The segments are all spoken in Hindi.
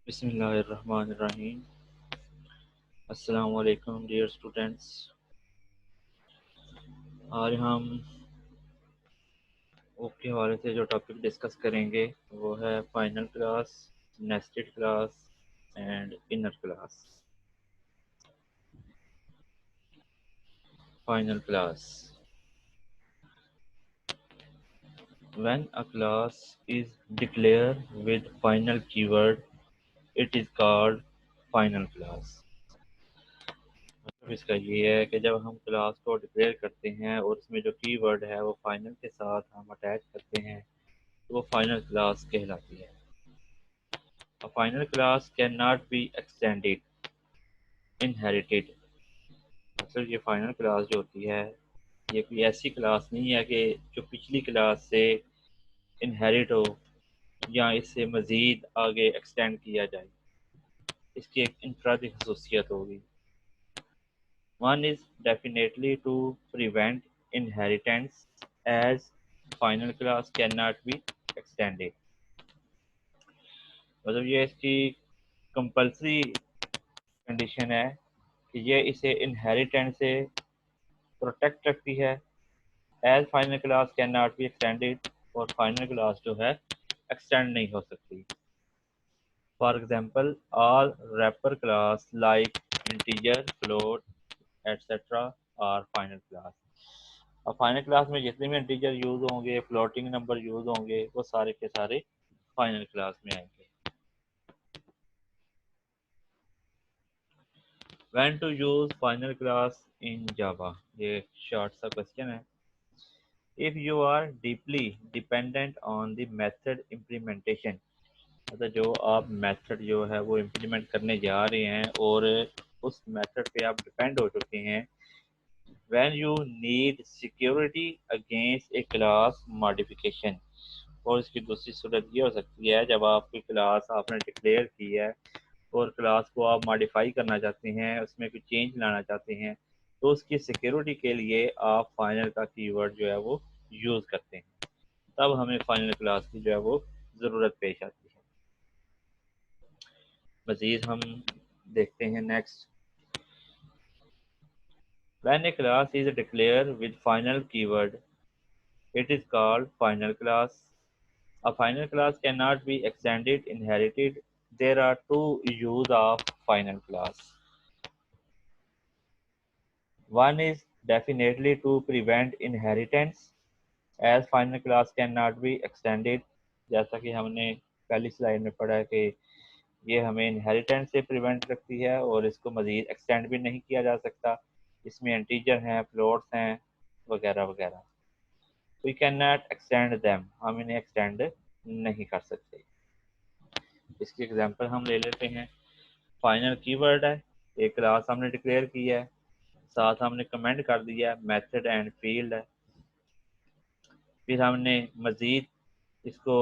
बिस्मिल्लाहिर्रहमानिर्रहीम। अस्सलाम वालेकुम डियर स्टूडेंट्स। आज हम ओप के हवाले से जो टॉपिक डिस्कस करेंगे वो है final class, nested class and inner class. Final class, when a class is declared with final keyword it is called final class। मतलब इसका ये है कि जब हम क्लास को डिक्लेयर करते हैं और उसमें जो कीवर्ड है वो फाइनल के साथ हम अटैच करते हैं तो वो फाइनल क्लास कहलाती है। A final class cannot be extended, inherited। मतलब ये फाइनल क्लास जो होती है ये कोई ऐसी क्लास नहीं है कि जो पिछली क्लास से इनहेरिट हो या इससे मज़ीद आगे एक्सटेंड किया जाए। इसकी एक इनफरादी खसूसियत होगी। One is definitely to prevent inheritance as final class cannot be extended। मतलब ये इसकी कंपल्सरी कंडीशन है कि ये इसे इनहेरिटेंस से प्रोटेक्ट रखती है। As final class can not be extended, और फाइनल क्लास जो है एक्सटेंड नहीं हो सकती। For example all wrapper class like integer, float etcetera are final class. अब फाइनल क्लास में जितने भी इंटीजर यूज होंगे, फ्लोटिंग नंबर यूज होंगे, वो सारे के सारे फाइनल क्लास में आएंगे। When to use final class in Java, ये शॉर्ट सा क्वेश्चन है। If you are deeply dependent on the method implementation, मतलब जो आप मेथड जो है वो इम्प्लीमेंट करने जा रहे हैं और उस मेथड पे आप डिपेंड हो चुके हैं। when you need security against a class modification, और इसकी दूसरी सूरत ये हो सकती है जब आपकी क्लास आपने डिक्लेयर की है और क्लास को आप मॉडिफाई करना चाहते हैं, उसमें कोई चेंज लाना चाहते हैं, तो उसकी सिक्योरिटी के लिए आप फाइनल का कीवर्ड जो है वो यूज़ करते हैं। तब हमें फाइनल क्लास की जो है वो ज़रूरत पेश आती है। मज़ीद हम देखते हैं next. When a class is declared with final keyword, it is called final class. A final class cannot be extended, inherited. There are two uses of final class. One is definitely to prevent inheritance, as final class cannot be extended। जैसा कि हमने पहली स्लाइड में पढ़ा है कि ये हमें इनहेरिटेंस से प्रिवेंट रखती है और इसको मज़ीद एक्सटेंड भी नहीं किया जा सकता। इसमें इंटीजर हैं, फ्लोट्स हैं, वगैरह वगैरह। We can not extend them, हम इन्हें एक्सटेंड नहीं कर सकते। इसकी एग्जांपल हम ले लेते हैं। फाइनल कीवर्ड है, एक क्लास हमने डिक्लेयर की है, साथ हमने कमेंट कर दिया मेथड एंड फील्ड है। फिर हमने मज़ीद इसको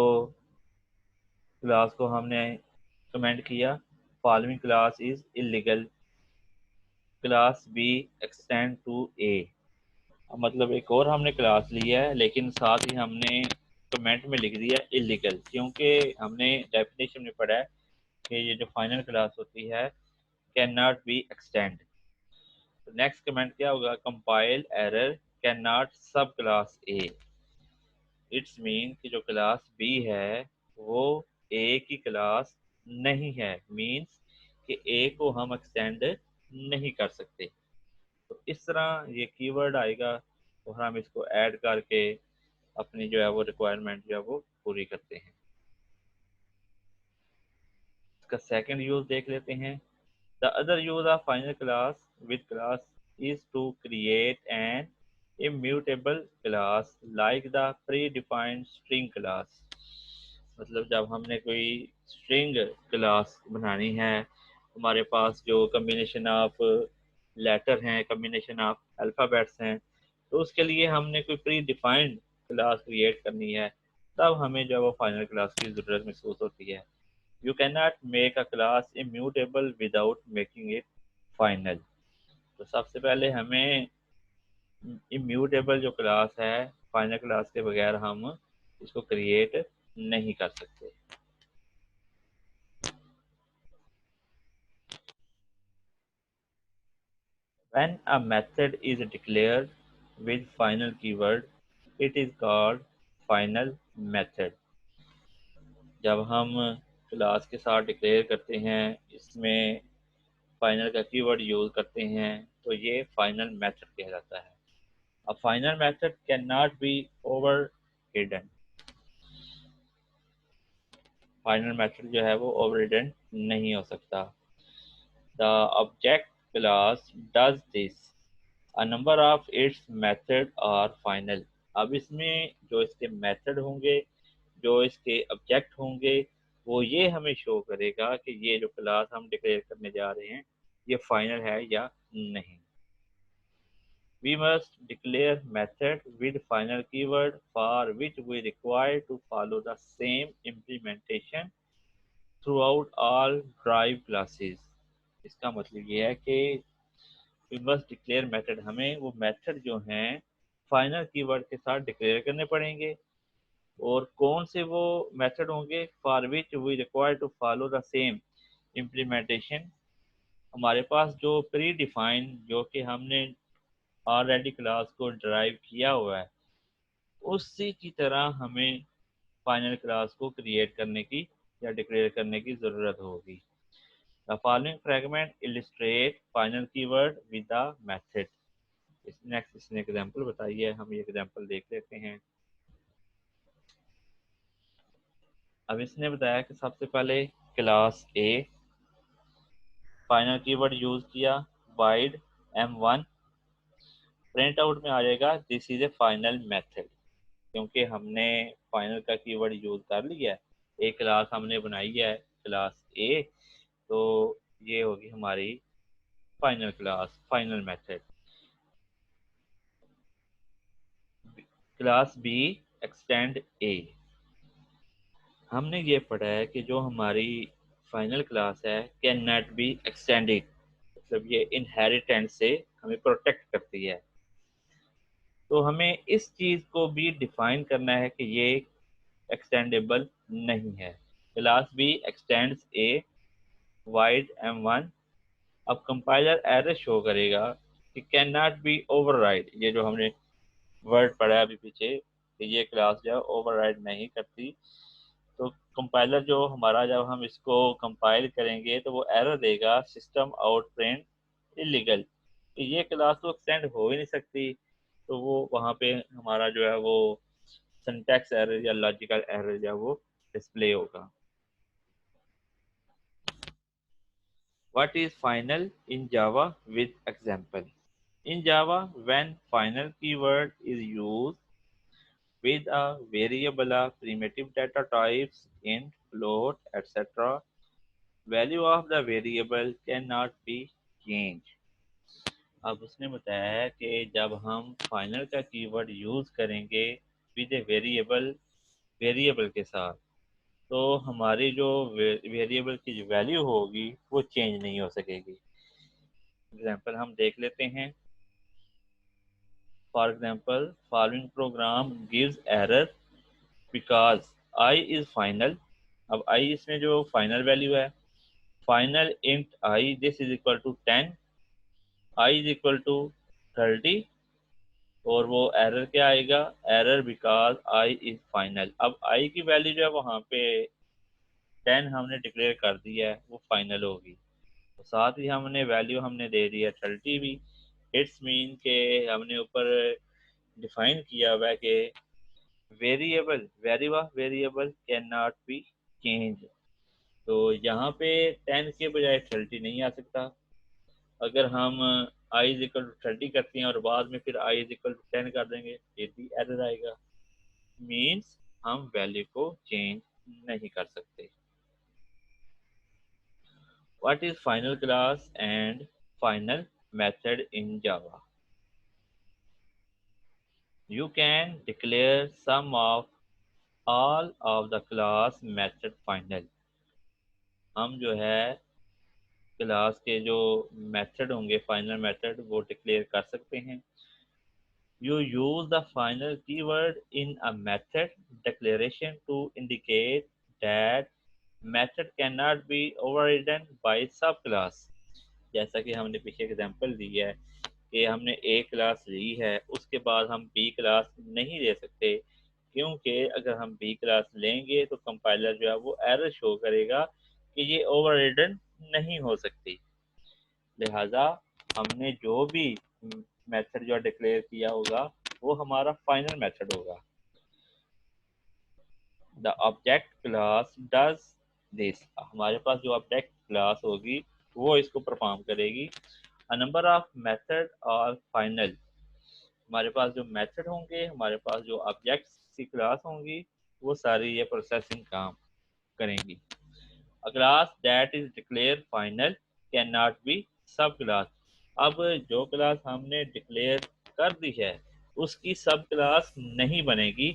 क्लास को हमने कमेंट किया following class is illegal, class B extend to A. मतलब एक और हमने क्लास ली है लेकिन साथ ही हमने कमेंट में लिख दिया इलीगल, क्योंकि हमने डेफिनेशन में पढ़ा है कि ये जो फाइनल क्लास होती है कैन नॉट बी एक्सटेंड। तो नेक्स्ट कमेंट क्या होगा, कंपाइल एरर कैन नॉट सब क्लास ए। इट्स मीन कि जो क्लास बी है वो ए की क्लास नहीं है, मीन्स कि ए को हम एक्सटेंड नहीं कर सकते। तो इस तरह ये कीवर्ड आएगा और हम इसको ऐड करके अपनी जो है वो रिक्वायरमेंट जो है वो पूरी करते हैं। इसका सेकंड यूज देख लेते हैं। The other use of final class with class is to create an immutable class like the predefined string class. मतलब जब हमने कोई स्ट्रिंग क्लास बनानी है, हमारे पास जो कम्बिनेशन ऑफ लेटर हैं, कम्बिनेशन ऑफ अल्फ़ाबेट्स हैं, तो उसके लिए हमने कोई प्री डिफाइंड क्लास क्रिएट करनी है, तब हमें जो है वो फाइनल क्लास की ज़रूरत महसूस होती है। You can not make a class immutable without making it final. तो सबसे पहले हमें इम्यूटेबल जो क्लास है फाइनल क्लास के बगैर हम इसको क्रिएट नहीं कर सकते। When a method is declared with final keyword, it is called final method. जब हम क्लास के साथ डिक्लेयर करते हैं, इसमें फाइनल का कीवर्ड यूज करते हैं, तो ये फाइनल मेथड कहलाता है। A final method can not be overridden. Final method जो है वो ओवर हिडन नहीं हो सकता। The object class does this, a number of its method are final. अब इसमें जो इसके मेथड होंगे, जो इसके ऑब्जेक्ट होंगे, वो ये हमें शो करेगा कि ये जो क्लास हम डिक्लेयर करने जा रहे हैं ये फाइनल है या नहीं। We must declare method with final keyword for which we require to follow the same implementation throughout all drive classes। इसका मतलब ये है कि we must declare method, हमें वो मेथड जो हैं फाइनल कीवर्ड के साथ डिक्लेयर करने पड़ेंगे। और कौन से वो मेथड होंगे? for which we require to follow the same implementation। हमारे पास जो प्री डिफाइन, जो कि हमने ऑलरेडी क्लास को ड्राइव किया हुआ है, उसी की तरह हमें फाइनल क्लास को क्रिएट करने की या डिक्लेयर करने की ज़रूरत होगी। The following fragment illustrate final keyword with the method. Next इसने एग्जांपल बताइए, हम ये एग्जांपल देख लेते हैं। अब इसने बताया कि सबसे पहले क्लास ए, फाइनल कीवर्ड यूज किया वाइड m1, प्रिंट आउट में आ जाएगा this is A final method, क्योंकि हमने फाइनल का कीवर्ड यूज कर लिया है। एक क्लास हमने बनाई है क्लास ए, तो ये होगी हमारी final class, final method. Class B extend A, हमने ये पढ़ा है कि जो हमारी फाइनल क्लास है कैन नॉट बी एक्सटेंडेड, मतलब ये इनहेरिटेंस से हमें प्रोटेक्ट करती है। तो हमें इस चीज़ को भी डिफाइन करना है कि ये एक्सटेंडेबल नहीं है। Class B extends A void m1। अब कंपाइलर एरर शो करेगा कि कैन नॉट बी ओवरराइड, ये जो हमने वर्ड पढ़ा है अभी पीछे कि ये क्लास जो है ओवरराइड नहीं करती। तो कंपाइलर जो हमारा, जब हम इसको कंपाइल करेंगे तो वो एरर देगा सिस्टम आउट प्रिंट इलीगल, तो ये क्लास तो एक्सटेंड हो ही नहीं सकती। तो वो वहाँ पे हमारा जो है वो सिंटैक्स एरर या लॉजिकल एरर जो है वो डिस्प्ले होगा। What is final in Java with example? In Java, when final keyword is used with a variable of primitive data types, int, float, etc., value of the variable cannot be changed। अब उसने बताया है कि जब हम फाइनल का कीवर्ड यूज करेंगे विद ए वेरिएबल, वेरिएबल के साथ, तो हमारी जो वेरिएबल की जो वैल्यू होगी वो चेंज नहीं हो सकेगी। एग्जाम्पल हम देख लेते हैं। For example, following program gives error because I is final. अब आई इसमें जो फाइनल वैल्यू है, final int I this is equal to 10, I is equal to 30, और वो एरर क्या आएगा? Error because I is final. अब आई की वैल्यू जो है वहाँ पे 10 हमने डिक्लेयर कर दिया है, वो फाइनल होगी। तो साथ ही हमने वैल्यू हमने दे दी है 30 भी। इट्स मीन के हमने ऊपर डिफाइन किया हुआ है कि variable can not B change. तो यहाँ पे 10 के बजाय 30 नहीं आ सकता। अगर हम आई इज इक्वल टू 30 करते हैं और बाद में फिर आई इज इक्वल टू 10 कर देंगे, फिर भी एरर आएगा। मीन्स हम वैल्यू को चेंज नहीं कर सकते। What is final class and final method in Java? You can declare sum of all of the class method final। हम जो है क्लास के जो मेथड होंगे फाइनल मेथड वो डिक्लेयर कर सकते हैं। You use the final keyword in a method declaration to indicate that method cannot be overridden by subclass। जैसा कि हमने पीछे एग्जांपल दी है कि हमने ए क्लास ली है, उसके बाद हम बी क्लास नहीं ले सकते, क्योंकि अगर हम बी क्लास लेंगे तो कंपाइलर जो है वो एरर शो करेगा कि ये ओवररिडन नहीं हो सकती। लिहाजा हमने जो भी मेथड जो डिक्लेयर किया होगा वो हमारा फाइनल मेथड होगा। The object class does this, हमारे पास जो ऑब्जेक्ट क्लास होगी वो इसको परफॉर्म करेगी। अ नंबर ऑफ मेथड और फाइनल, हमारे पास जो मेथड होंगे, हमारे पास जो ऑब्जेक्ट्स की क्लास होंगी, वो सारी ये प्रोसेसिंग काम करेंगी। A class that is declared final cannot be सब क्लास। अब जो क्लास हमने डिक्लेयर कर दी है उसकी सब क्लास नहीं बनेगी,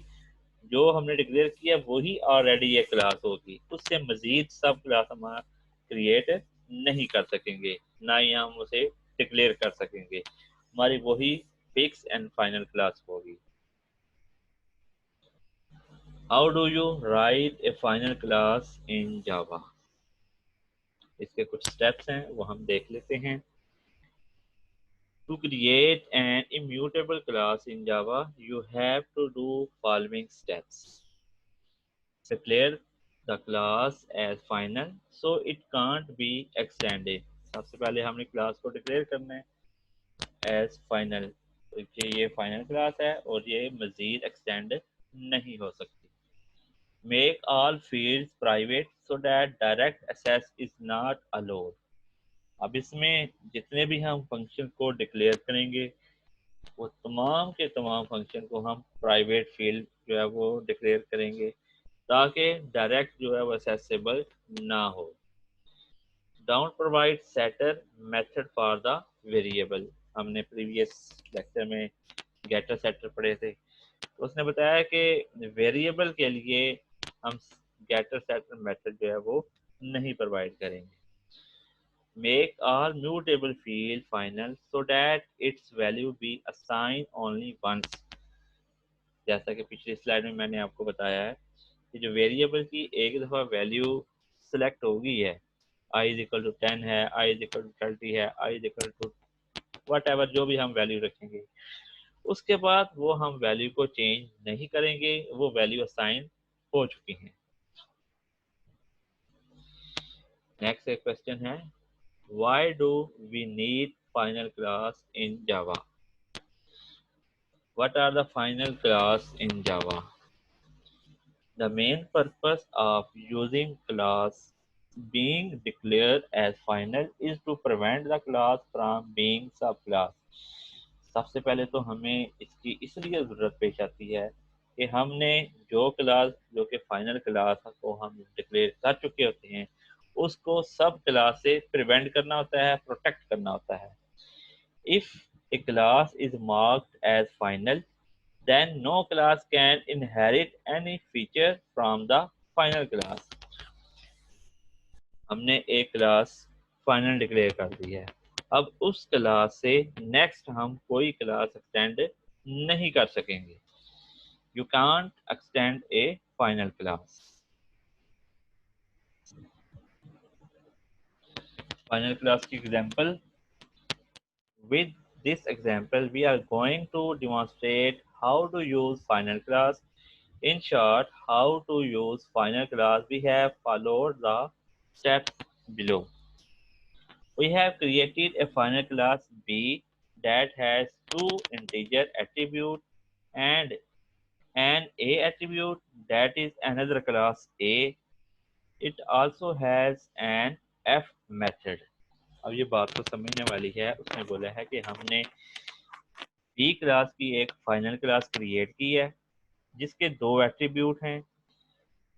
जो हमने डिक्लेयर किया वही ऑलरेडी ये क्लास होगी, उससे मजीद सब क्लास हम क्रिएट नहीं कर सकेंगे, ना ही हम उसे डिक्लेयर कर सकेंगे, हमारी वही फिक्स एंड फाइनल क्लास होगी। How do you write a final class in Java, इसके कुछ स्टेप्स हैं वो हम देख लेते हैं। To create an immutable class in Java, you have to do following steps. Declare the class as final so it can't be extended. सबसे पहले हमने क्लास को डिक्लेयर करना है एज फाइनल, तो ये फाइनल क्लास है और ये मजीद एक्सटेंड नहीं हो सकती। Make all fields private so that direct access is not allowed. अब इसमें जितने भी हम फंक्शन को डिक्लेयर करेंगे वो तमाम के तमाम फंक्शन को हम प्राइवेट फील्ड जो है वो डिक्लेयर करेंगे ताकि डायरेक्ट जो है वो एक्सेसिबल ना हो। Don't provide setter method for the variable, हमने प्रीवियस लेक्चर में गेटर सेटर पढ़े थे, तो उसने बताया कि वेरिएबल के लिए हम गेटर सेटर मेथड जो है वो नहीं प्रोवाइड करेंगे। Make all mutable field final so that its value be assigned only once. जैसा कि पिछली स्लाइड में मैंने आपको बताया है कि जो वेरिएबल की एक दफ़ा वैल्यू सिलेक्ट हो गई है, i इज इक्वल टू 10 है, i इज इक्वल टू 30 है, i is equal to whatever जो भी हम वैल्यू रखेंगे, उसके बाद वो हम वैल्यू को चेंज नहीं करेंगे, वो वैल्यू असाइन हो चुकी हैं। नेक्स्ट एक क्वेश्चन है, why do we need final class in Java? What are the final class in Java? The main purpose of using class being declared as final is to prevent the class from being subclass. सबसे पहले तो हमें इसकी इसलिए ज़रूरत पेश आती है कि हमने जो क्लास जो कि फाइनल क्लास को हम डिक्लेयर कर चुके होते हैं उसको सब क्लास से प्रिवेंट करना होता है, प्रोटेक्ट करना होता है। If a class is marked as final, then no class can inherit any feature from the final class. हमने एक क्लास फाइनल डिक्लेयर कर दी है, अब उस क्लास से नेक्स्ट हम कोई क्लास एक्सटेंड नहीं कर सकेंगे। You can't extend a final class. Final class की example, with this example we are going to demonstrate how to use final class. In short, how to use final class, we have followed the steps below. We have created a final class B that has two integer attributes and an A attribute that is another class A. It also has an F method. अब ये बात तो समझने वाली है, उसने बोला है कि हमने B क्लास की एक फाइनल क्लास क्रिएट की है जिसके दो एट्रीब्यूट हैं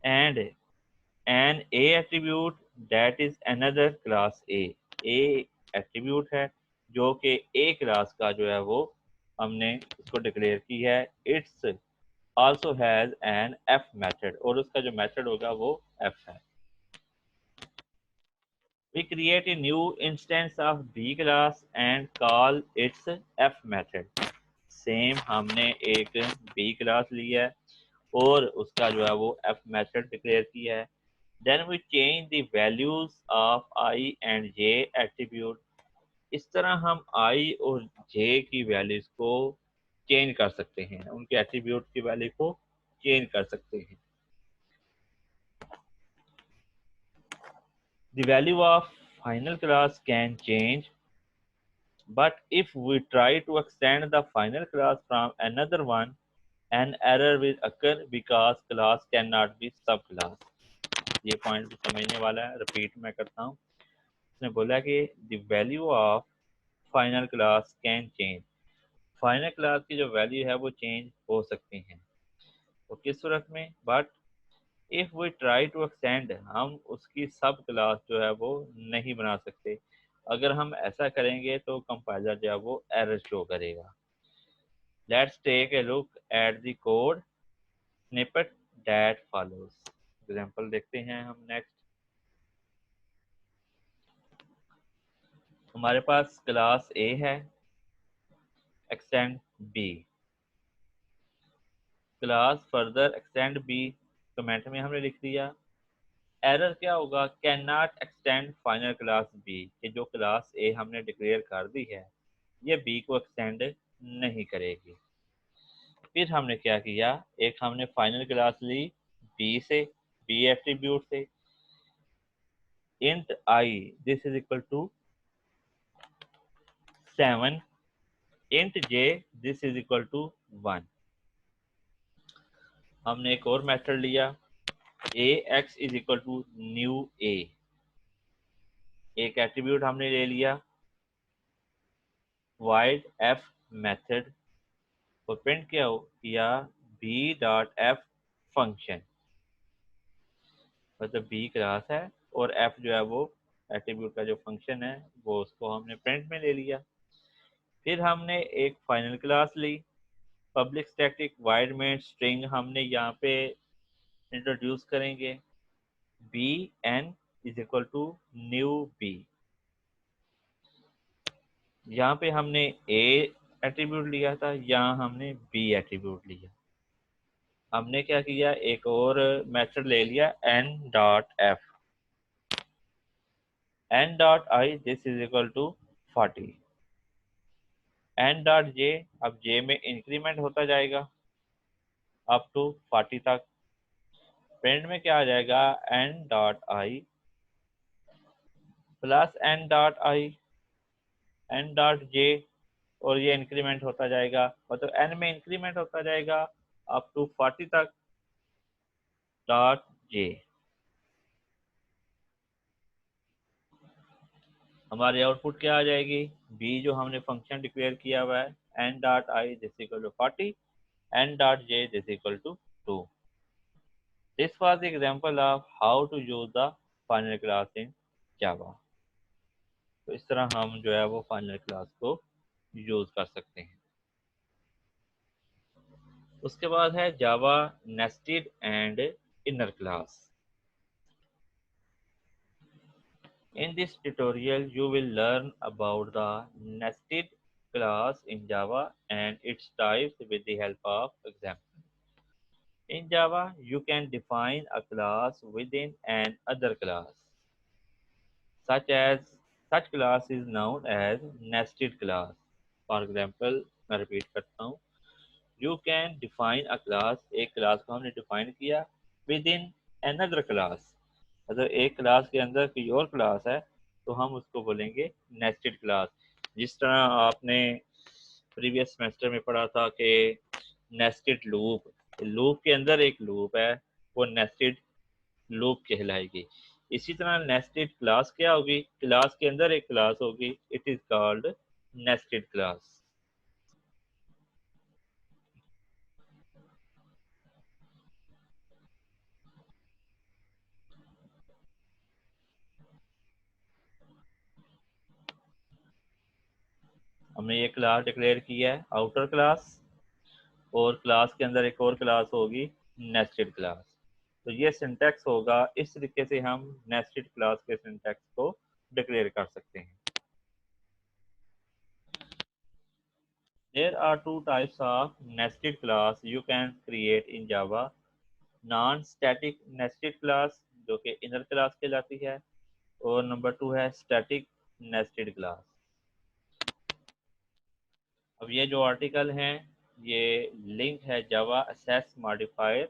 and an A attribute that is another class A. A attribute है जो कि ए क्लास का जो है वो हमने इसको डिक्लेयर की है। It's also has an F method और उसका जो मेथड होगा वो एफ है। We create a new instance of B class and call its F method. Same हमने एक B क्लास ली है और उसका जो है वो F मेथड डिक्लेयर किया है। Then we change the values of I and J attribute इस तरह हम आई और जे की वैल्यूज को चेंज कर सकते हैं, उनके एट्रीब्यूट की वैल्यू को चेंज कर सकते हैं। The value of final class can change, but if we try to extend the final class from another one, an error will occur because class cannot be subclass. ये पॉइंट भी समझने वाला है, रिपीट मैं करता हूँ। उसने बोला कि the value of final class can change, final class की जो वैल्यू है वो चेंज हो सकती हैं। तो किस सूरत में? But if we try to extend, हम उसकी सब क्लास जो है वो नहीं बना सकते। अगर हम ऐसा करेंगे तो कंपाइलर जो है वो एरर शो करेगा। Let's take a look at the code snippet that follows. Example देखते हैं हम नेक्स्ट। हमारे पास क्लास ए है, extend B, class further extend B, comment में हमने लिख दिया। एरर क्या होगा? Can not extend final class B, कि जो क्लास ए हमने डिक्लेयर कर दी है ये बी को एक्सटेंड नहीं करेगी। फिर हमने क्या किया, एक हमने फाइनल क्लास ली बी से, बी एट्रीब्यूट से, int I this is equal to 7, int J this is equal to 1। हमने एक और मेथड लिया, A X is equal to new A, एक एट्रीब्यूट हमने ले लिया, वाइड एफ मेथड, और प्रिंट किया बी डॉट एफ फंक्शन, मतलब बी क्लास है और एफ जो है वो एट्रीब्यूट का जो फंक्शन है वो उसको हमने प्रिंट में ले लिया। फिर हमने एक फाइनल क्लास ली, public static void main string हमने यहाँ पे इंट्रोड्यूस करेंगे, B N is equal to new B. यहाँ पे हमने ए एट्रीब्यूट लिया था, यहाँ हमने बी एट्रीब्यूट लिया। हमने क्या किया, एक और मेथड ले लिया N dot F, N dot I this is equal to 40, N dot J, अब जे में इंक्रीमेंट होता जाएगा अप टू 40 तक। प्रिंट में क्या आ जाएगा, N dot I plus N dot I, N dot J, और ये इंक्रीमेंट होता जाएगा, मतलब एन में इंक्रीमेंट होता जाएगा अप टू 40 तक, डॉट जे। हमारी आउटपुट क्या आ जाएगी, बी जो हमने फंक्शन डिक्लेयर किया हुआ है, N dot I this equal to 40, N dot J this equal to 2। This was the example of how to use the final class in Java. तो इस तरह हम जो है वो फाइनल क्लास को यूज कर सकते हैं। उसके बाद है Java nested and inner class. In this tutorial, you will learn about the nested class in Java and its types with the help of example. In Java, you can define a class within an other class, such as such class is known as nested class. For example, मैं repeat करता हूँ, you can define a class, एक क्लास को हमने डिफाइन किया within another class, अगर एक क्लास के अंदर कोई और क्लास है तो हम उसको बोलेंगे नेस्टेड क्लास। जिस तरह आपने प्रीवियस सेमेस्टर में पढ़ा था कि नेस्टेड लूप, लूप के अंदर एक लूप है वो नेस्टेड लूप कहलाएगी। इसी तरह नेस्टेड क्लास क्या होगी, क्लास के अंदर एक क्लास होगी, it is called nested class. हमने ये क्लास डिक्लेयर किया है आउटर क्लास, और क्लास के अंदर एक और क्लास होगी नेस्टेड क्लास। तो ये सिंटैक्स होगा, इस तरीके से हम नेस्टेड क्लास के सिंटैक्स को डिक्लेयर कर सकते हैं। There are two types of nested class you can create in Java. Non-static nested class जो कि inner class कहलाती है, और नंबर 2 है static nested class। अब ये जो आर्टिकल हैं ये लिंक है जावा असेस मॉडिफायर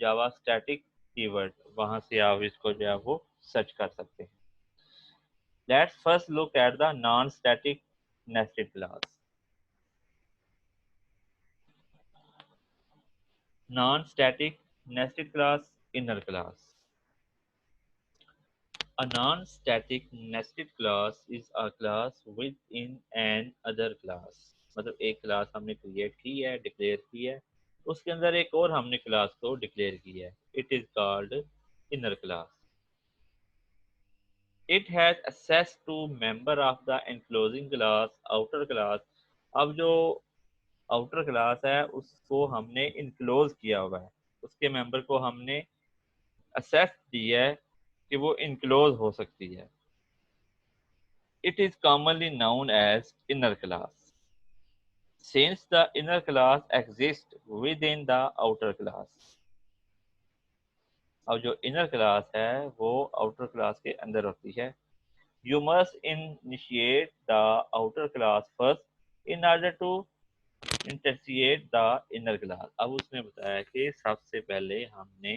जावा स्टैटिक कीवर्ड, वहां से आप इसको जो है वो सर्च कर सकते हैं। Let's first look at the non static nested class. Non static nested class, inner class. A non-static nested class is a class within an other class. मतलब एक क्लास हमने क्रिएट की है, डिक्लेयर की है, उसके अंदर एक और हमने क्लास को डिक्लेयर किया है। It is called inner class. It has access to member of the enclosing class outer class. अब जो आउटर क्लास है उसको हमने इनक्लोज किया हुआ है, उसके मेंबर को हमने एक्सेस दी है कि वो इनक्लोज हो सकती है। It is commonly known as inner class, since the inner class exists within the outer class. अब जो inner class है वो outer class के अंदर होती है। You must initiate the outer class first in order to instantiate the inner class. अब उसने बताया कि सबसे पहले हमने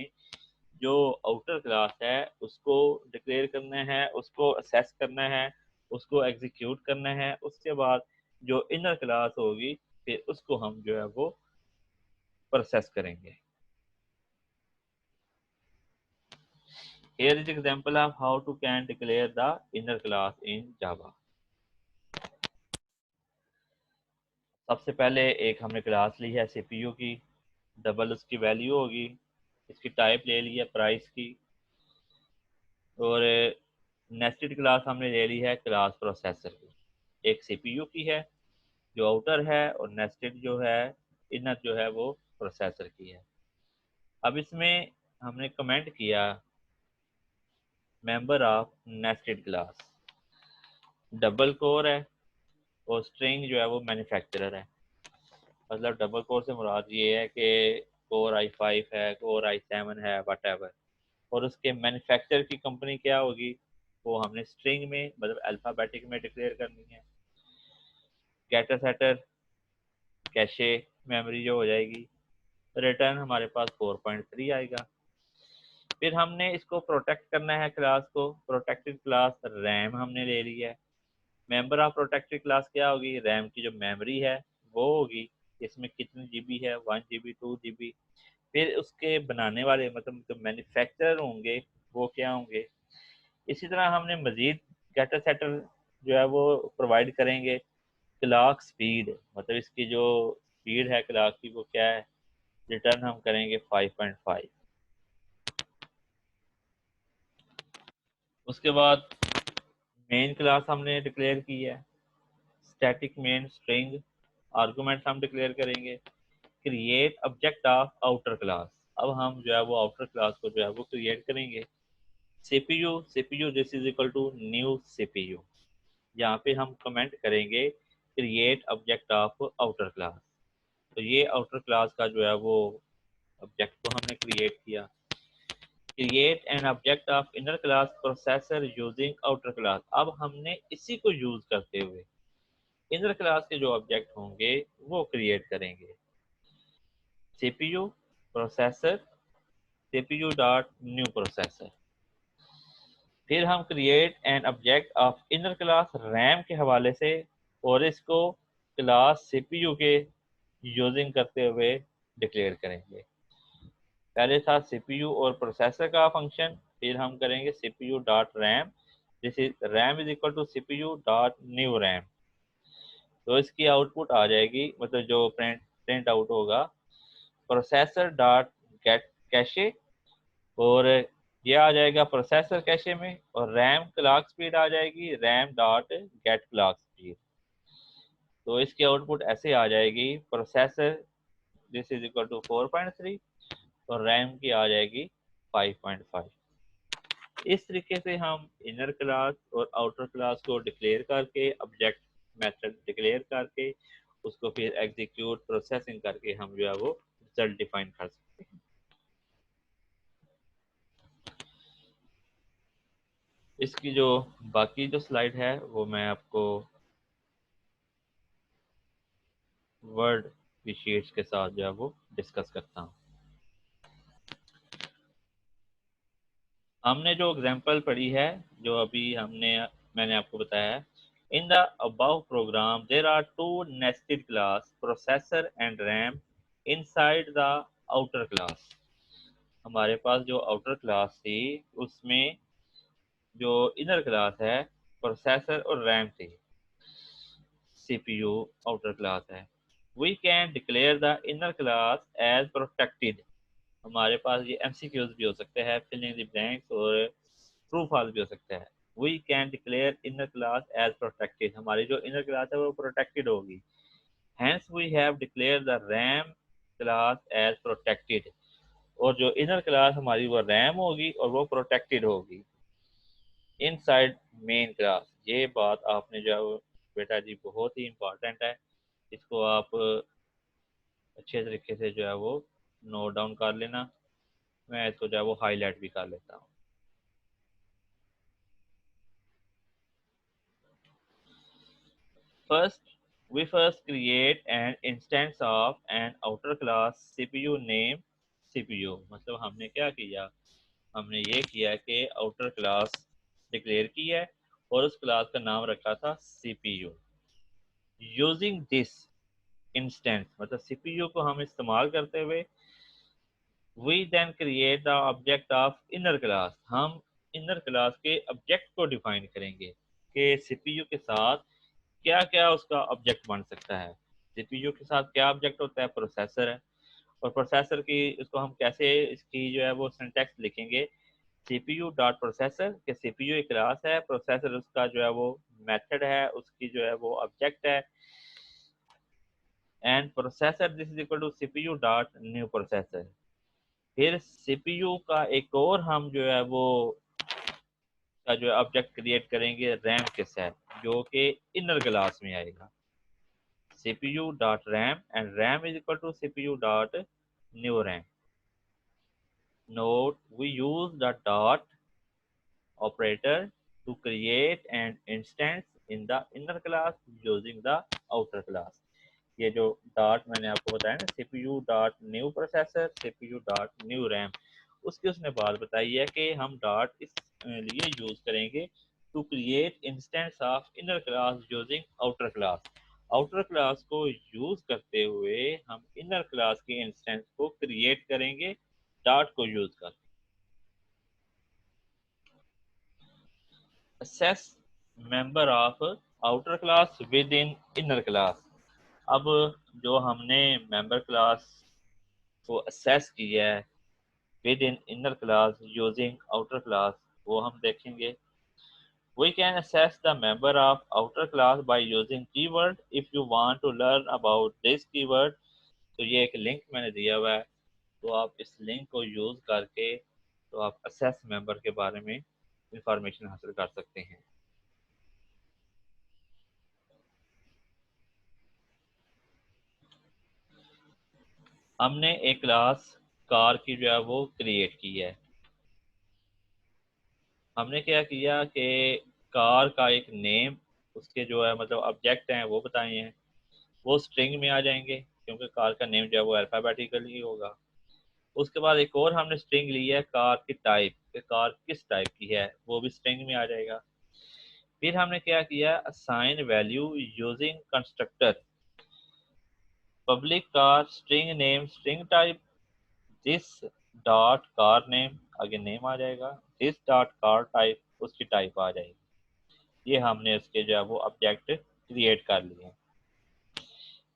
जो आउटर क्लास है उसको डिक्लेयर करना है, उसको असेस करना है, उसको एग्जीक्यूट करना है, उसके बाद जो इनर क्लास होगी फिर उसको हम जो है वो प्रोसेस करेंगे। Here is example of how to can declare the inner class in Java. सबसे पहले एक हमने क्लास ली है सीपीयू की, डबल उसकी वैल्यू होगी, इसकी टाइप ले ली है प्राइस की, और नेस्टेड क्लास हमने ले ली है क्लास प्रोसेसर की। एक सीपीयू की है जो आउटर है और नेस्टेड जो है इनर जो है वो प्रोसेसर की है। अब इसमें हमने कमेंट किया member of nested class, double core है और स्ट्रिंग जो है वो मैन्युफैक्चरर है। मतलब डबल कोर से मुराद ये है कि कोर i5 है, कोर i7 है, वट एवर, और उसके मैन्युफैक्चर की कंपनी क्या होगी वो हमने स्ट्रिंग में मतलब अल्फ़ाबेटिक में डिक्लेयर करनी है। गेटर सेटर कैशे मेमोरी जो हो जाएगी, रिटर्न हमारे पास 4.3 आएगा। फिर हमने इसको प्रोटेक्ट करना है क्लास को, प्रोटेक्टेड क्लास रैम हमने ले ली है। मेंबर ऑफ प्रोटेक्टेड क्लास क्या होगी, रैम की जो मेमोरी है वो होगी, इसमें कितनी जीबी है, 1 GB 2 GB। फिर उसके बनाने वाले मतलब जो मैन्युफैक्चरर होंगे वो क्या होंगे। इसी तरह हमने मजीद गेटर सेटर जो है वो प्रोवाइड करेंगे। क्लॉक स्पीड मतलब इसकी जो स्पीड है क्लॉक की वो क्या है, रिटर्न हम करेंगे 5.5। उसके बाद मेन क्लास हमने डिक्लेयर की है, स्टैटिक मेन स्ट्रिंग, आर्गुमेंट्स हम डिक्लेयर करेंगे। Create object of outer class, अब हम जो है वो आउटर क्लास को जो है वो क्रिएट करेंगे। CPU CPU this is equal to new CPU, यहाँ पे हम कमेंट करेंगे create object of outer class. तो ये आउटर क्लास का जो है वो ऑब्जेक्ट को हमने क्रिएट किया। Create an object of inner class processor using outer class, अब हमने इसी को यूज करते हुए इनर क्लास के जो ऑब्जेक्ट होंगे वो क्रिएट करेंगे। CPU processor CPU dot new processor. फिर हम create an object of inner class RAM के हवाले से और इसको क्लास सीपीयू के यूजिंग करते हुए डिक्लेयर करेंगे। पहले था सीपीयू और प्रोसेसर का फंक्शन, फिर हम करेंगे CPU dot RAM, this is RAM is equal to CPU dot new RAM. तो इसकी आउटपुट आ जाएगी मतलब जो प्रिंट आउट होगा प्रोसेसर डॉट गेट कैशे, और ये आ जाएगा प्रोसेसर कैशे में, और रैम क्लॉक स्पीड आ जाएगी RAM dot get clock speed. तो इसकी आउटपुट ऐसे आ जाएगी processor this is equal to 4.3 और रैम की आ जाएगी 5.5। इस तरीके से हम इनर क्लास और आउटर क्लास को डिक्लेयर करके ऑब्जेक्ट मेथड डिक्लेयर करके उसको फिर एग्जीक्यूट प्रोसेसिंग करके हम जो है वो रिजल्ट डिफाइन कर सकते हैं। इसकी जो बाकी जो स्लाइड है वो मैं आपको वर्ड की शीट्स के साथ जो है वो डिस्कस करता हूँ। हमने जो एग्जांपल पढ़ी है, जो अभी मैंने आपको बताया है, in the above program there are two nested class processor and RAM inside the outer class. हमारे पास जो आउटर क्लास थी उसमें जो इनर क्लास है प्रोसेसर और रैम थी, सीपीयू आउटर क्लास है। We can declare the inner class as protected. हमारे पास ये एमसीक्यूज भी हो सकते हैं, फिलिंग द ब्लैंक्स, और ट्रू फॉल्स भी हो सकता है। We can declare inner class as protected, हमारी जो इनर क्लास है वो प्रोटेक्टेड होगी। Hence we have declare the RAM class as protected, और जो इनर क्लास हमारी वो रैम होगी और वो प्रोटेक्टेड होगी इनसाइड मेन क्लास। ये बात आपने जो है वो बेटा जी बहुत ही इंपॉर्टेंट है, इसको आप अच्छे तरीके से जो है वो नोट डाउन कर लेना। मैं इसको जो है वो हाईलाइट भी कर लेता हूँ। First, we first create an instance of an outer class CPU name CPU। मतलब हमने क्या किया, हमने ये किया कि आउटर क्लास डिक्लेयर की है और उस क्लास का नाम रखा था CPU। यूजिंग दिस इंस्टेंस, मतलब CPU को हम इस्तेमाल करते हुए, we then create the object of inner class. हम इनर क्लास के ऑब्जेक्ट को डिफाइन करेंगे कि सीपीयू के साथ क्या क्या उसका ऑब्जेक्ट बन सकता है। सीपीयू के साथ क्या ऑब्जेक्ट होता है, प्रोसेसर है, और प्रोसेसर की इसको हम कैसे इसकी जो है वो सिंटैक्स लिखेंगे, सीपीयू डॉट प्रोसेसर के सीपीयू एक क्लास है, प्रोसेसर उसका जो है वो मेथड है, उसकी जो है वो ऑब्जेक्ट है, and processor this is equal to CPU dot new processor. फिर सीपीयू का एक और हम जो है वो का जो है ऑब्जेक्ट क्रिएट करेंगे रैम के साथ, जो कि इनर क्लास में आएगा, CPU dot RAM, and RAM is equal to CPU dot new RAM. Note, we use the dot operator to create an instance in the inner class using the outer class। ये जो डॉट मैंने आपको बताया ना, CPU dot new processor, CPU dot new RAM, उसकी उसने बात बताई है कि हम डॉट इस लिए यूज करेंगे to create instance of inner class using outer class. Outer class को यूज करते हुए हम इनर क्लास के इंस्टेंस को क्रिएट करेंगे डॉट को यूज कर। Access member of outer class within inner class. अब जो हमने मेंबर क्लास को असेस किया है within inner class using outer class, वो हम देखेंगे। We can assess the member of outer class by using keyword। If you want to learn about this keyword, तो ये एक लिंक मैंने दिया हुआ है, तो आप इस लिंक को यूज करके तो आप असेस मेंबर के बारे में इंफॉर्मेशन हासिल कर सकते हैं। हमने एक क्लास कार की जो है वो क्रिएट की है। हमने क्या किया कि कार का एक नेम, उसके जो है मतलब ऑब्जेक्ट हैं वो बताए हैं, वो स्ट्रिंग में आ जाएंगे क्योंकि कार का नेम जो है वो अल्फाबेटिकली होगा। उसके बाद एक और हमने स्ट्रिंग ली है कार की टाइप, कि कार किस टाइप की है, वो भी स्ट्रिंग में आ जाएगा। फिर हमने क्या किया, assign value using constructor, public car string name string type, this dot car name, आगे नेम आ जाएगा, दिस डॉट कार टाइप उसकी टाइप आ जाएगी। ये हमने उसके जो है वो ऑब्जेक्ट क्रिएट कर लिए।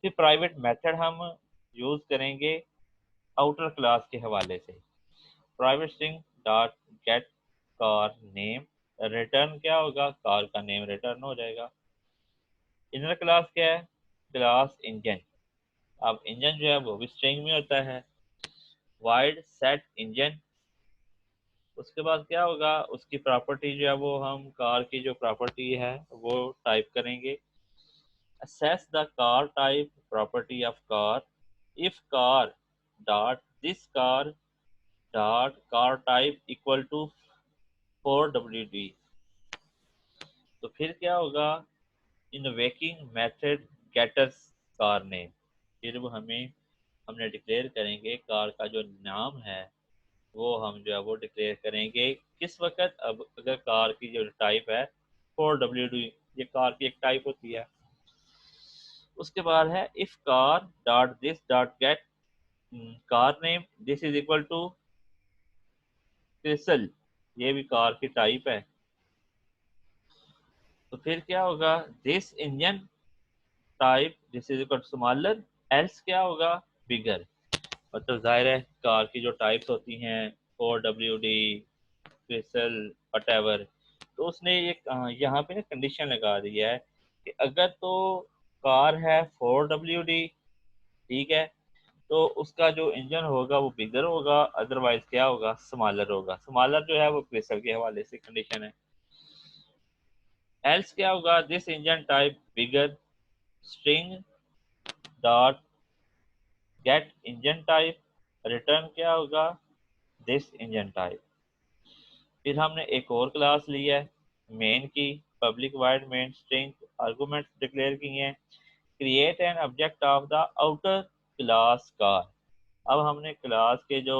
फिर प्राइवेट मेथड हम यूज करेंगे आउटर क्लास के हवाले से। Private string dot get car name, return क्या होगा, कार का नेम रिटर्न हो जाएगा। इनर क्लास क्या है, क्लास इंजन। अब इंजन जो है वो भी स्ट्रिंग में होता है, वाइड सेट इंजन। उसके बाद क्या होगा, उसकी प्रॉपर्टी जो है वो हम कार की जो प्रॉपर्टी है वो टाइप करेंगे। assess the car type property of car if car dot this car dot car type equal to 4wd। तो फिर क्या होगा, invoking method getters car name, फिर वो हमने डिक्लेयर करेंगे कार का जो नाम है वो हम जो है वो डिक्लेयर करेंगे किस वक्त। अब अगर कार की जो टाइप है 4WD, ये कार की एक टाइप होती है। उसके बाद है if car dot this dot get car name, this is equal to क्रिसल, ये भी कार की टाइप है। तो फिर क्या होगा, this engine type this is equal to smaller, else क्या होगा, बिगर। मतलब जाहिर है कार की जो टाइप्स होती हैं 4WD, क्रिसल, वटेवर, तो उसने ये यहाँ पे ना कंडीशन लगा दी है कि अगर तो कार है 4WD, ठीक है, तो उसका जो इंजन होगा वो बिगर होगा, अदरवाइज क्या होगा, स्मॉलर होगा। स्मॉलर जो है वो क्रिसल के हवाले से कंडीशन है। एल्स क्या होगा, this engine type bigger string dot gate engine type, return क्या होगा, दिस इंजन टाइप। फिर हमने एक और क्लास ली है मेन की, public wide main string argument declare किए हैं। Create an object of the outer class car. अब हमने क्लास के जो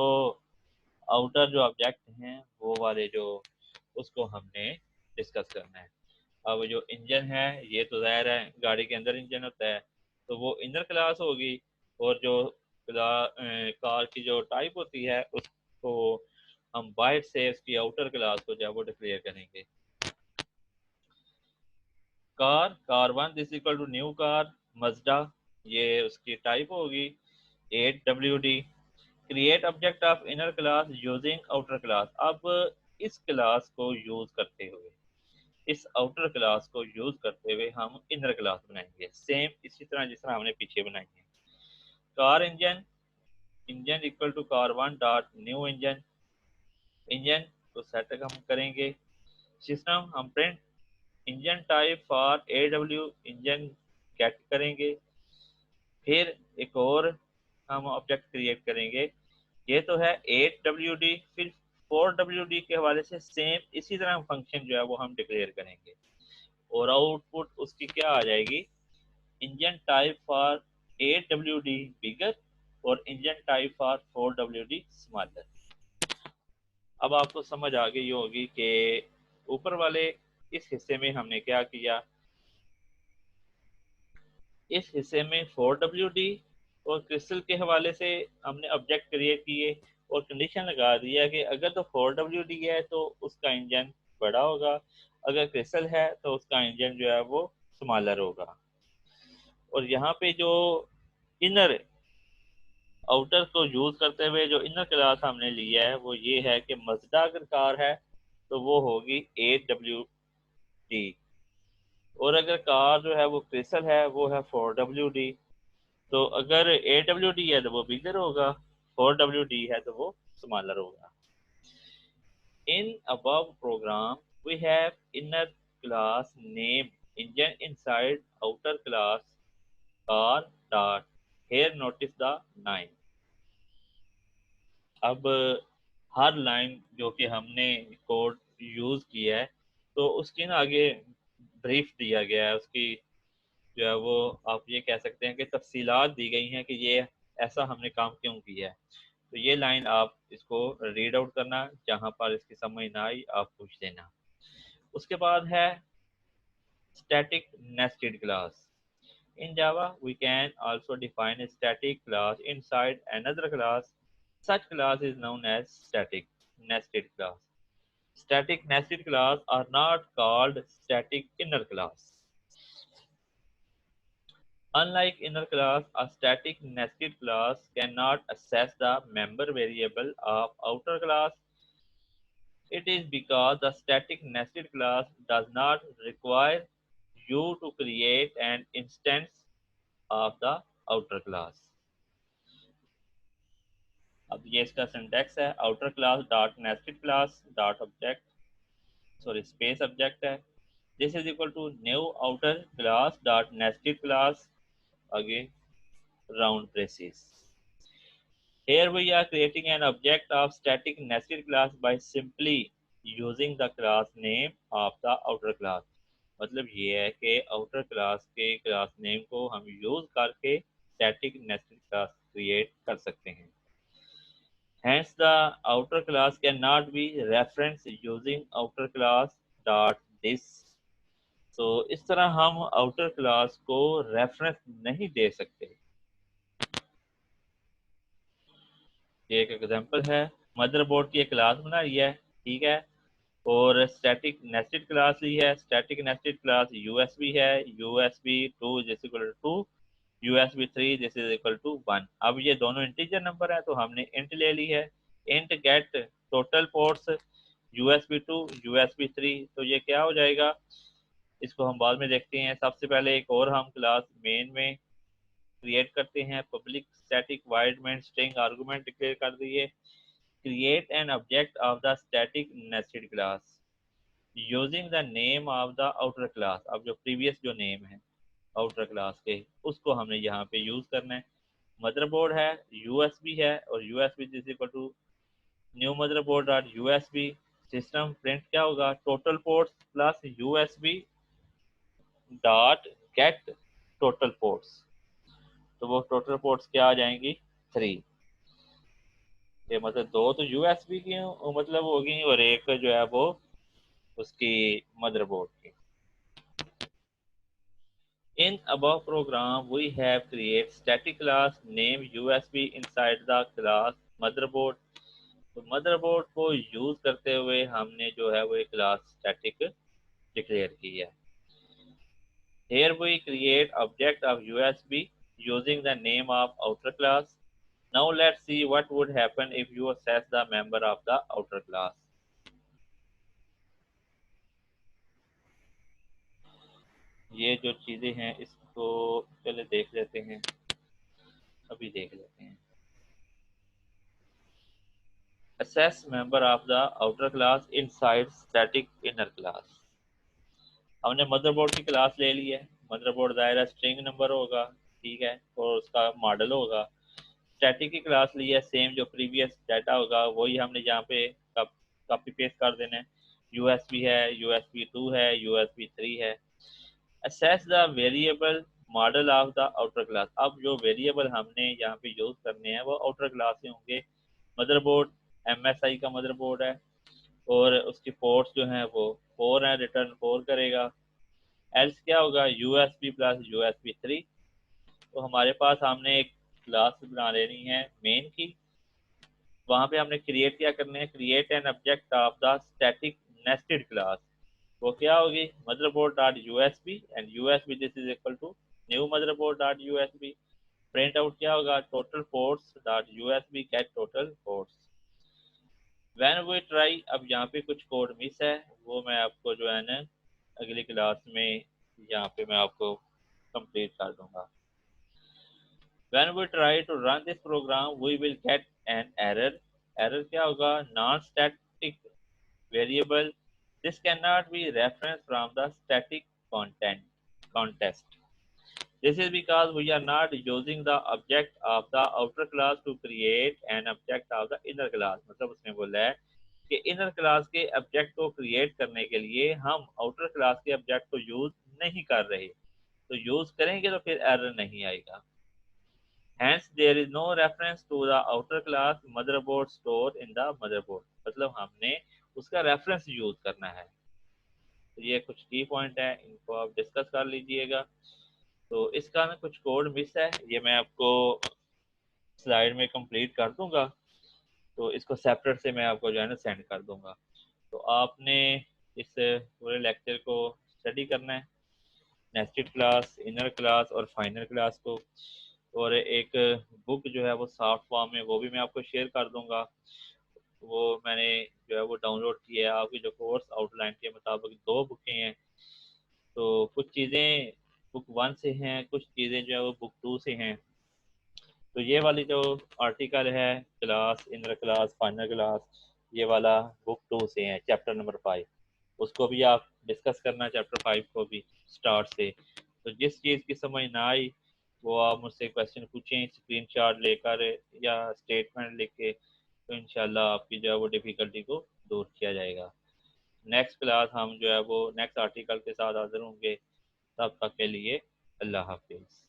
आउटर जो ऑब्जेक्ट हैं वो वाले जो, उसको हमने डिस्कस करना है। अब जो इंजन है ये तो ज़ाहिर है गाड़ी के अंदर इंजन होता है, तो वो इनर क्लास होगी। और जो कार की जो टाइप होती है उसको हम बाहर से उसकी आउटर क्लास को जो है वो डिक्लेयर करेंगे। Car car one this equal to new car Mazda, ये उसकी टाइप होगी 8WD। Create object of inner class using outer class. अब इस क्लास को यूज करते हुए, इस आउटर क्लास को यूज करते हुए हम इनर क्लास बनाएंगे, सेम इसी तरह जिस तरह हमने पीछे बनाई है। Car engine, engine equal to car one dot new engine, engine को सेट हम करेंगे। सिस्टम हम print engine type for AW engine get करेंगे। फिर एक और हम ऑब्जेक्ट क्रिएट करेंगे, ये तो है 8WD। फिर 4WD के हवाले से सेम इसी तरह फंक्शन जो है वो हम डिक्लेयर करेंगे, और आउटपुट उसकी क्या आ जाएगी, इंजन टाइप फॉर 8WD बिगर और engine type for 4WD smaller. अब आपको समझ आ गई होगी कि ऊपर वाले इस हिस्से में हमने क्या किया। इस हिस्से में 4WD और क्रिस्टल के हवाले से हमने ऑब्जेक्ट क्रिएट किए और कंडीशन लगा दिया कि अगर तो 4WD है तो उसका इंजन बड़ा होगा, अगर क्रिस्टल है तो उसका इंजन जो है वो स्मॉलर होगा। और यहाँ पे जो इनर आउटर को यूज करते हुए जो इनर क्लास हमने लिया है वो ये है कि मजदा अगर कार है तो वो होगी 8WD, और अगर कार जो है वो क्रिसल है वो है 4WD। तो अगर 8WD है तो वो बिगर होगा, 4WD है तो वो स्मॉलर होगा। इन above program we have inner class name engine inside outer class car dot, here notice the name। अब हर लाइन जो कि हमने कोड यूज किया है तो उसकी ना आगे ब्रीफ दिया गया है, उसकी जो है वो आप ये कह सकते हैं कि तफसीलात दी गई हैं कि ये ऐसा हमने काम क्यों किया है। तो ये लाइन आप इसको रीड आउट करना, जहां पर इसकी समझ ना आई आप पूछ देना। उसके बाद है static nested class. In Java, we can also define a static class inside another class. Such class is known as static nested class. Static nested class are not called static inner class. Unlike inner class, a static nested class cannot access the member variable of outer class. It is because the static nested class does not require you to create an instance of the outer class. अब ये इसका सिंटैक्स है, outer class dot nested class dot object, sorry space object है, this is equal to new outer class dot nested class, आगे round braces. Here we are creating an object of static nested class by simply using the class name of the outer class। मतलब ये है कि आउटर क्लास के क्लास नेम को हम यूज करके स्टैटिक नेस्टेड क्लास क्रिएट कर सकते हैं। Hence, the outer class cannot be referenced using outer class dot this. तो इस तरह हम आउटर क्लास को रेफरेंस नहीं दे सकते। ये एक एग्जांपल है, मदरबोर्ड की एक क्लास बनाई है, ठीक है, और स्टैटिक नेस्टेड क्लास ली है। स्टैटिक नेस्टेड क्लास यूएसबी है, USB 2 is equal to 2, USB 3 this is equal to 1। अब ये दोनों इंटीजर नंबर है तो हमने इंट ले ली है, int gate total ports USB 2 USB 3। तो ये क्या हो जाएगा, इसको हम बाद में देखते हैं। सबसे पहले एक और हम क्लास मेन में क्रिएट करते हैं, public static void main string argument declare कर दिए। Create an object of the static nested class using the name of the outer class. अब जो प्रीवियस जो नेम है आउटर क्लास के, उसको हमने यहाँ पे यूज करना है। मदरबोर्ड है, यूएसबी है, और USB is equal to new motherboard dot USB. System print क्या होगा, total ports plus USB dot get total ports. तो वो टोटल पोर्ट्स क्या आ जाएंगी, 3। ये मतलब 2 तो यूएसबी की मतलब होगी, और एक जो है वो उसकी मदरबोर्ड की। In above program, we have create static class name USB inside the class motherboard। तो motherboard को यूज करते हुए हमने जो है वो एक क्लास स्टैटिक डिक्लेयर की है। Here we create object of USB using the name of outer class। Now let's see what would happen if you access the member of the outer class। ये जो चीजें हैं इसको पहले देख लेते हैं, अभी देख लेते हैं। Access member of the outer class inside static inner class। हमने मदरबोर्ड की क्लास ले ली है। मदरबोर्ड दायरा स्ट्रिंग नंबर होगा, ठीक है, और उसका मॉडल होगा। स्टैटिक की क्लास ली है, सेम जो प्रीवियस डाटा होगा वही हमने यहाँ पे कॉपी पेस्ट कर देना है। यूएसबी है, यूएसबी 2 है, यूएसबी 3 है। Assess the variable model of the outer class. अब जो वेरिएबल हमने यहाँ पे यूज करने हैं वो आउटर क्लास से होंगे। मदरबोर्ड एमएसआई का मदरबोर्ड है, और उसकी पोर्ट्स जो हैं वो 4 हैं, रिटर्न 4 करेगा। एल्स क्या होगा, यूएसबी प्लस यूएसबी 3। तो हमारे पास हमने एक क्लास बना लेनी है मेन की, वहां पे हमने क्रिएट क्या करना है, create an object of the static nested class. वो क्या होगी, motherboard dot USB and USB this is equal to new motherboard dot USB. Print out क्या होगा, total ports dot USB get total ports. When we try, अब यहाँ पे कुछ कोड मिस है, वो मैं आपको जो है ना अगली क्लास में यहाँ पे मैं आपको कंप्लीट कर दूंगा। When we try to run this program, we will get an error। Error क्या होगा, non static variable this can not B reference from the static content context। This is because we are not using the object of the outer class to create an object of the inner class। मतलब उसने बोला है कि इनर क्लास के ऑब्जेक्ट को क्रिएट करने के लिए हम आउटर क्लास के ऑब्जेक्ट को यूज नहीं कर रहे। तो यूज करेंगे तो फिर एरर नहीं आएगा। Hence, there is no reference to the outer class motherboard stored in the motherboard। मतलब हमने उसका रेफरेंस यूज करना है। तो ये कुछ की पॉइंट है, इनको आप डिस्कस कर लीजिएगा। तो इसका ना कुछ कोड मिस है, ये मैं आपको स्लाइड में कंप्लीट कर दूंगा, तो इसको सेपरेट से मैं आपको जो है ना सेंड कर दूंगा। तो आपने इस पूरे लेक्चर को स्टडी करना है, नेस्टेड क्लास, इनर क्लास और फाइनल क्लास को। और एक बुक जो है वो सॉफ्ट फॉर्म में, वो भी मैं आपको शेयर कर दूंगा। वो मैंने जो है वो डाउनलोड किया है। आपकी जो कोर्स आउटलाइन के मुताबिक 2 बुकें हैं, तो कुछ चीज़ें बुक 1 से हैं, कुछ चीज़ें जो है वो बुक 2 से हैं। तो ये वाली जो आर्टिकल है class, inner class, final class, ये वाला बुक 2 से है, चैप्टर नंबर 5। उसको भी आप डिस्कस करना, चैप्टर 5 को भी स्टार्ट से। तो जिस चीज़ की समझ ना आई वो आप मुझसे क्वेश्चन पूछें स्क्रीनशॉट लेकर या स्टेटमेंट लिख के, तो इंशाल्लाह आपकी जो है वो डिफ़िकल्टी को दूर किया जाएगा। नेक्स्ट क्लास हम जो है वो नेक्स्ट आर्टिकल के साथ हाजिर होंगे। तब तक के लिए अल्लाह हाफिज़।